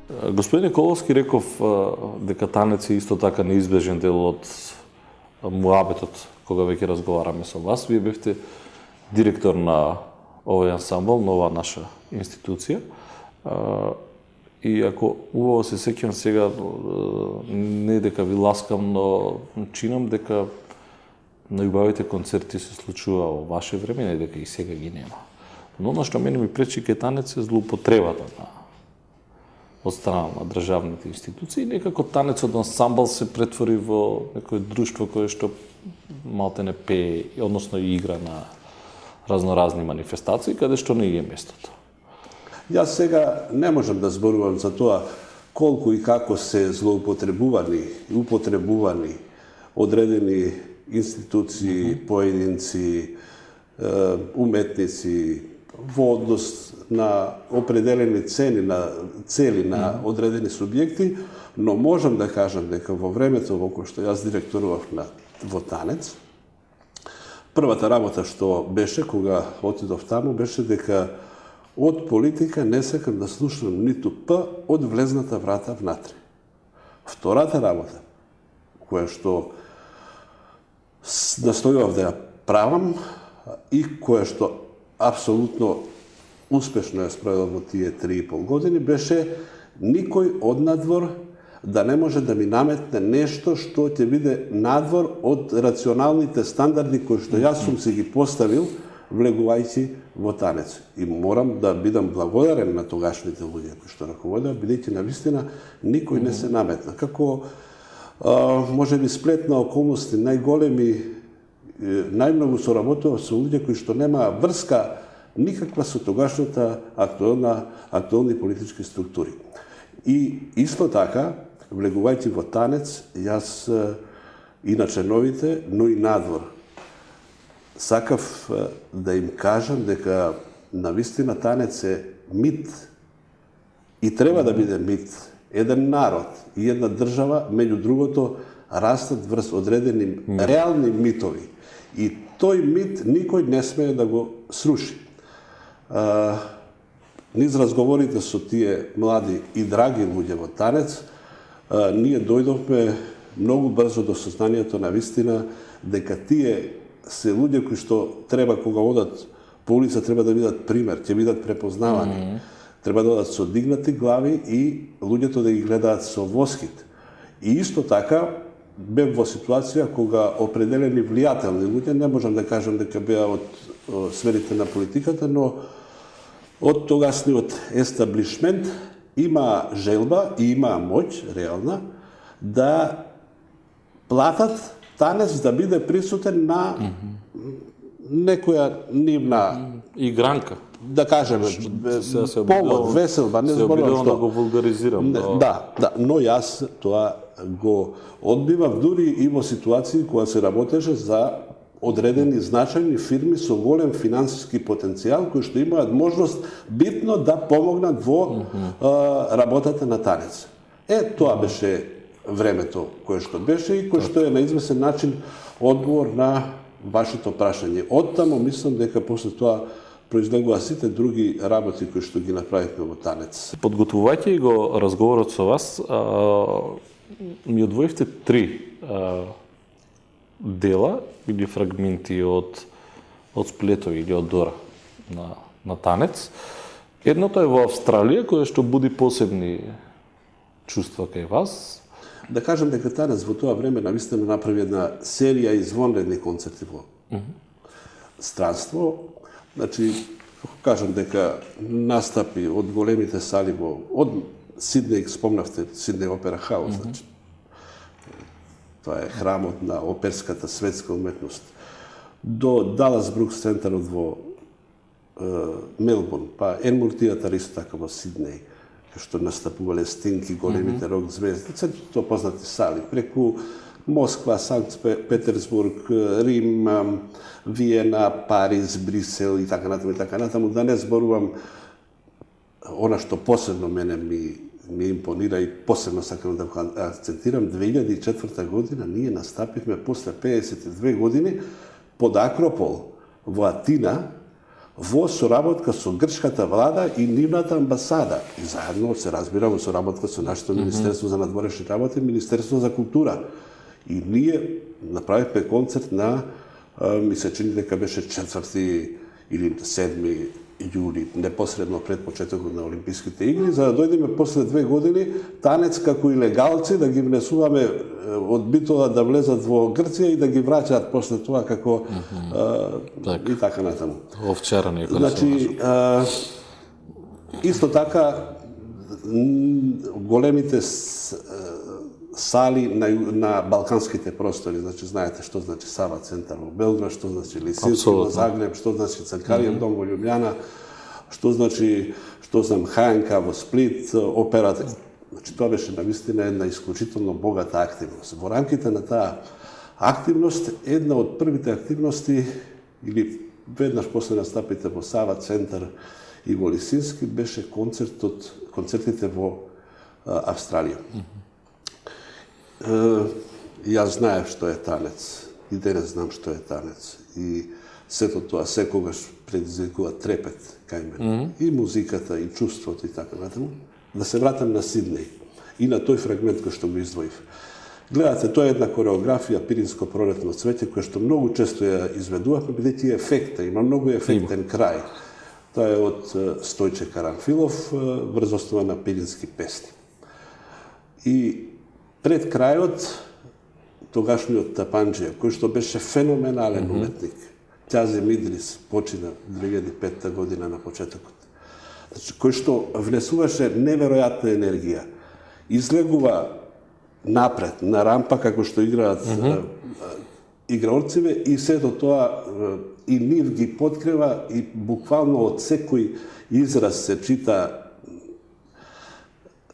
Господин Николовски реков дека танец е исто така неизбежен дел од муабетот кога веќе разговараме со вас. Вие бевте директор на овој ансамбл, на оваа наша институција. И ако убаво се сеќам сега, не дека ви ласкам, но чинам дека најубавите концерти се случува во ваше време, не дека и сега ги нема. Но она што мене ми пречи кај танец е злоупотребата од страна на државните институции. Некако танецот ансамбл се претвори во некој друштво кое што малте не пее, односно и игра на разноразни манифестации, каде што не е местото. Јас сега не можам да зборувам за тоа колку и како се злоупотребувани и употребувани одредени институции, поединци, уметници во однос на определени цели на одредени субјекти, но можам да кажам дека во времето во кое што јас директорував во танец, првата работа што беше кога отидов таму беше дека од политика не сакам да слушам ниту П од влезната врата внатре. Втората работа, која што настојував да ја правам и која што апсолутно успешно ја спроведов во тие 3,5 години, беше никој од надвор да не може да ми наметне нешто што ќе биде надвор од рационалните стандарди кои што јас сум си ги поставил влегувајќи во танец. И морам да бидам благодарен на тогашните луѓе кои што раководеа, бидејќи навистина никој не се наметна. Како може би сплетна околности, најмногу соработував со луѓе кои што немаа врска никаква со тогашната актуелни политички структури. И исто така, влегувајќи во танец, јас иначе новите, но и надвор, сакав да им кажам дека навистина танец е мит и треба да биде мит. Еден народ и една држава, меѓу другото, растат врз одредени реални митови. И тој мит никој не смее да го сруши. Низ разговорите со тие млади и драги луѓе во танец, ние дојдовме многу брзо до сознанието на вистина дека тие се луѓе кои што треба кога одат по улица треба да бидат пример, ќе бидат препознавани. Треба да одат со дигнати глави и луѓето да ги гледаат со восхит. И исто така бев во ситуација кога определени влијателни луѓе, не можам да кажам дека беа од сферите на политиката, но од тогашниот естаблишмент има желба и има моќ реална да платат танец да биде присутен на некоја нивна игранка. Да кажеме, повод, веселба, не зборувам што. Да го вулгаризирам. Да, но јас тоа го одбивав дури и во ситуации кога се работеше за одредени значајни фирми со голем финансиски потенцијал, кои што имаат можност битно да помогнат во работата на танец. Тоа беше времето кое што беше и кое што е на известен начин одговор на вашето прашање. Оттаму мислам дека после тоа произлегува сите други работи кои што ги направивме во танец. Подготвувајќи го разговорот со вас, ми одвоивте 3 дела или фрагменти од сплетови или од дора на танец. Едното е во Австралија, кое што буди посебни чувства кај вас. Да кажам дека танец во тоа време навистина направи една серија извонредни концерти во странство. Значи, кажам дека настапи од големите сали од Сиднеј, спомнавте Сиднеј Опера Хаус, значи. Тоа е храмот на оперската светска уметност. До Далас Брукс центарот во Мелбурн, па Енмур театар исто така во Сиднеј, што настапувале Стинг и големите рок звезди, тоа познати сали, преку Москва, Санкт Петерсбург, Рим, Виена, Париз, Брисел и така натаму, да не зборувам она што посебно мене ми импонира и посебно сакам да го акцентирам, 2004 година ние настапивме после 52 години под Акропол во Атина, во соработка со грчката влада и нивната амбасада. И заедно се разбира во соработка со нашето Министерство за надворешни работи и Министерство за култура. И ние направивме концерт на, ми се чини дека беше 4 или 7 јули, непосредно пред почетокот на Олимписките игри, за да дојдеме после 2 години танец како илегалци, да ги внесуваме од Битола да влезат во Грција и да ги враќаат после тоа како и така натаму. Овчарани. Значи, исто така, големите сали на балканските простори, значи знаете што значи Сава центар во Белград, што значи Лисински во Загреб, што значи Цанкариев дом во Љубљана, што значи, ХНК во Сплит, операта. Значи тоа беше навистина една исклучително богата активност. Во рамките на таа активност, една од првите активности или веднаш после настапите во Сава центар и во Лисински беше концертите во Австралија. Јас знаев што е танец, и денес знам што е танец. И сето тоа секогаш предизвикува трепет кај мене. И музиката, и чувството, и така натаму. Да се вратам на Сиднеј и на тој фрагмент кој што го издвоив. Гледате, тоа е една кореографија Пиринско пролетно цвеќе, која што многу често ја изведувавме, бидејќи ефекта, има многу ефектен крај. Тоа е од Стојче Карамфилов, врз основа на пирински песни. И пред крајот, тогашниот Тапанџија, кој што беше феноменален уметник, Ќазим Идрис, почина 2005 година на почетокот, значи, кој што внесуваше неверојатна енергија, излегува напред, на рампа, како што играат играорциве, и сето тоа и нив ги подкрива, и буквално од секој израз се чита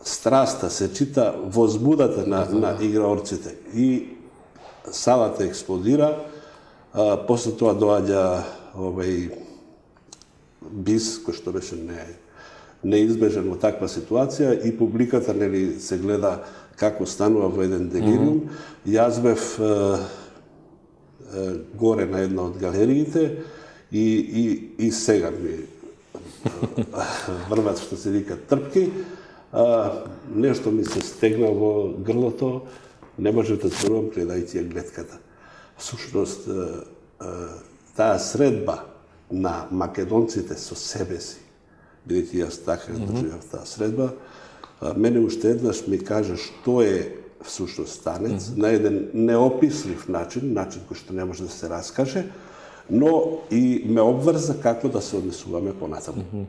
страста, се чита возбудата на играорците. И салата експлодира, после тоа доаѓа бис, кој што беше неизбежен во таква ситуација, и публиката се гледа како станува во еден делириум. Јас бев горе на една од галериите и сега ми врват, што се вика, трпки. Нешто ми се стегна во грлото, не можев да зборувам гледајќи ја гледката. Всушност, таа средба на македонците со себе си, бидејќи јас така доживев таа средба, мене уште еднаш ми кажа што е всушност танец, на еден неопислив начин кој што не може да се раскаже, но и ме обврза како да се однесуваме понатаму.